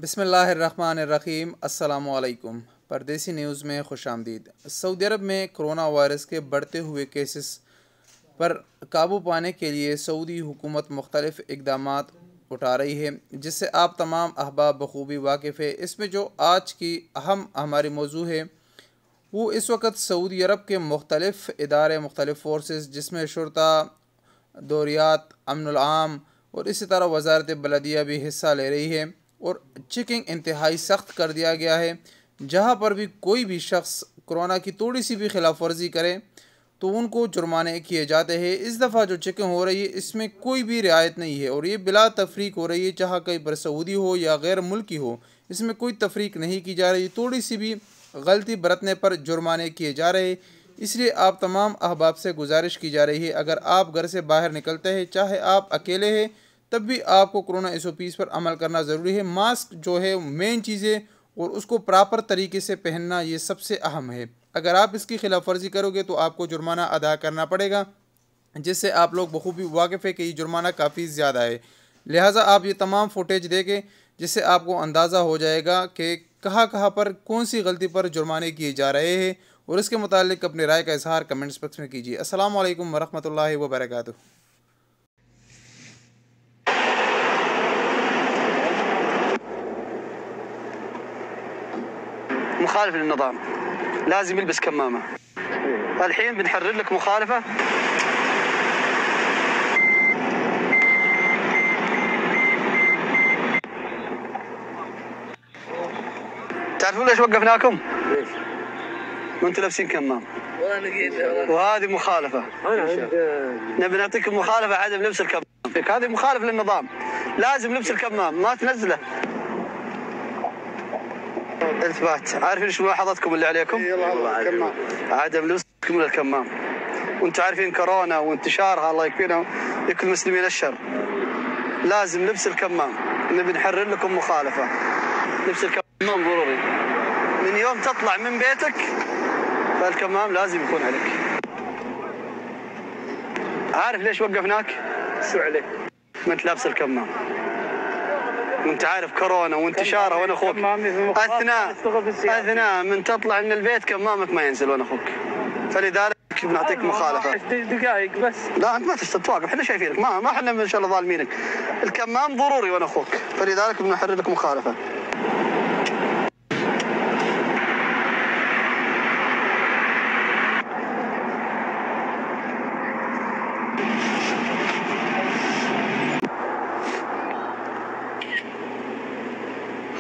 बिस्मिल्लाहिर्रहमानिर्रहीम। अस्सलामुअलैकुम। परदेसी न्यूज़ में खुश आमदीद। सऊदी अरब में कोरोना वायरस के बढ़ते हुए केसेस पर काबू पाने के लिए सऊदी हुकूमत मुख्तलिफ़ इक़दामात उठा रही है, जिससे आप तमाम अहबाब बखूबी वाकिफ़ है। इसमें जो आज की अहम हमारी मौजू है वो इस वक्त सऊदी अरब के मुख्तलिफ़ इदारे, मुख्तलिफ़ फोर्सेस जिसमें शुरता, दौरियात, अमनुल आम और इसी तरह वजारत बलदिया भी हिस्सा ले रही है और चेकिंग इंतहाई सख्त कर दिया गया है। जहाँ पर भी कोई भी शख्स कोरोना की थोड़ी सी भी खिलाफ वर्जी करे तो उनको जुर्माने किए जाते हैं। इस दफ़ा जो चेकिंग हो रही है इसमें कोई भी रियायत नहीं है और ये बिला तफरीक हो रही है, चाहे कहीं पर सऊदी हो या गैर मुल्की हो, इसमें कोई तफरीक नहीं की जा रही। थोड़ी सी भी गलती बरतने पर जुर्माने किए जा रहे हैं। इसलिए आप तमाम अहबाब से गुजारिश की जा रही है, अगर आप घर से बाहर निकलते हैं, चाहे आप अकेले हैं, तब भी आपको कोरोना SOPs पर अमल करना ज़रूरी है। मास्क जो है मेन चीज़ है और उसको प्रॉपर तरीके से पहनना ये सबसे अहम है। अगर आप इसकी खिलाफ वर्जी करोगे तो आपको जुर्माना अदा करना पड़ेगा, जिससे आप लोग बखूबी वाकिफ़ है कि ये जुर्माना काफ़ी ज़्यादा है। लिहाजा आप ये तमाम फुटेज देखें जिससे आपको अंदाज़ा हो जाएगा कि कहाँ कहाँ पर कौन सी गलती पर जुर्माने किए जा रहे हैं और इसके मुतालिक अपनी राय का इजहार कमेंट्स बॉक्स में कीजिए। अस्सलामु अलैकुम वरहमतुल्लाहि वबरकातुहू। مخالف للنظام لازم يلبس كمامة. الحين بنحرر لك مخالفة. تعرفون ليش وقفناكم؟ ليش؟ وانتم لابسين كمام. وهذه مخالفة. نبي نعطيكم مخالفة عدم لبس الكمام. هذه مخالف للنظام. لازم لبس الكمام ما تنزله. اثبات. عارفين ايش ملاحظتكم اللي عليكم؟ عدم لبسكم للكمام. وانتم عارفين كورونا وانتشارها الله يكفينا يكفي المسلمين الشر. لازم لبس الكمام. نبي نحرر لكم مخالفة. لبس الكمام ضروري. من يوم تطلع من بيتك فالكمام لازم يكون عليك. عارف ليش وقفناك؟ شو عليك؟ ما انت لابس الكمام. وانت عارف كورونا وانتشارها وانا اخوك اثناء من تطلع من البيت كمامك ما ينزل وانا اخوك، فلذلك بنعطيك مخالفه. دقائق بس. لا انت ما تتواقف، احنا شايفينك، ما احنا ان شاء الله ظالمينك. الكمام ضروري وانا اخوك، فلذلك بنحرر لك مخالفه.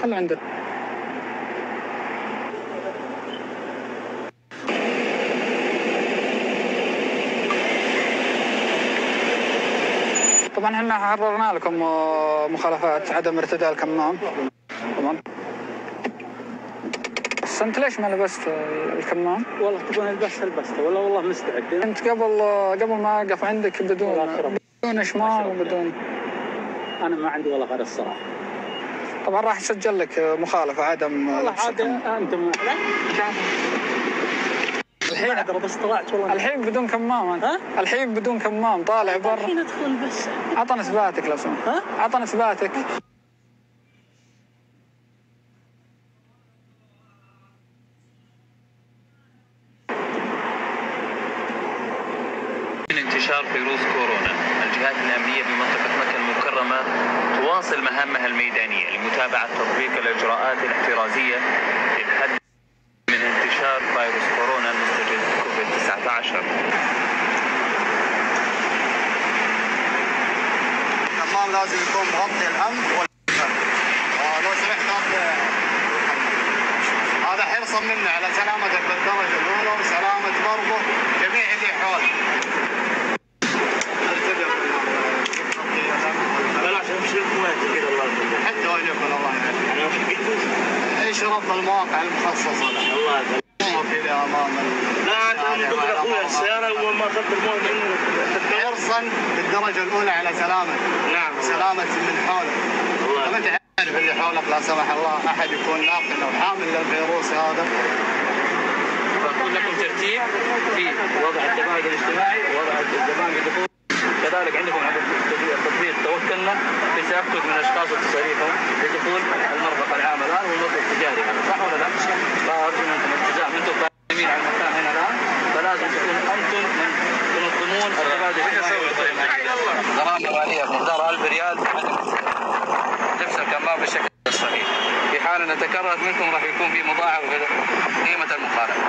خل عندك. طبعا احنا حررنا لكم مخالفات عدم ارتداء الكمام. طبعا بس انت ليش ما لبست الكمام؟ والله تبغى لبسته والله مستعد. انت قبل ما اقف عندك بدون شمال وبدون. انا ما عندي والله غير الصراحه. طبعا راح يسجل لك مخالفة عدم والله عاد انتم الحين بدون كمام انت. الحين بدون كمام طالع برا. الحين ادخل بس. اعطنا اثباتك لو سمحت. اعطنا اثباتك. من انتشار فيروس كورونا، الجهات الأمنية بمنطقة مكة المكرمة تواصل مهامها الميدانية لمتابعة تطبيق الإجراءات الاحترازية للحد من انتشار فيروس كورونا المستجد كوفيد-19. الكمام لازم يكون مغطي الانف والفم. لو سمحت هذا حرصا منا على سلامتك بالدرجة الأولى وسلامة برضه جميع اللي حولك. حتى وجهكم الله يعافيك. اشرب بالمواقع المخصصة له. الله يسلمك. كذا امام لا تقول اخوي السيارة اول ما اخذت الموت حرصا بالدرجة الأولى على سلامة. نعم. سلامة من حولك. الله. انت عارف اللي حولك لا سمح الله احد يكون ناقل او حامل للفيروس هذا. فأقول لكم ترتيب في وضع التباعد الاجتماعي ووضع الزمان الدخول. كذلك عندكم على التطبيق توكلنا في تأكد من أشخاص وتصاريفهم لدخول المرفق أنتم تنظمون التبادل. غرامة مالية بمقدار 1000 ريال لبس الكمام بالشكل الصحيح. في حال أن تكررت منكم راح يكون في مضاعف قيمة المخالفة.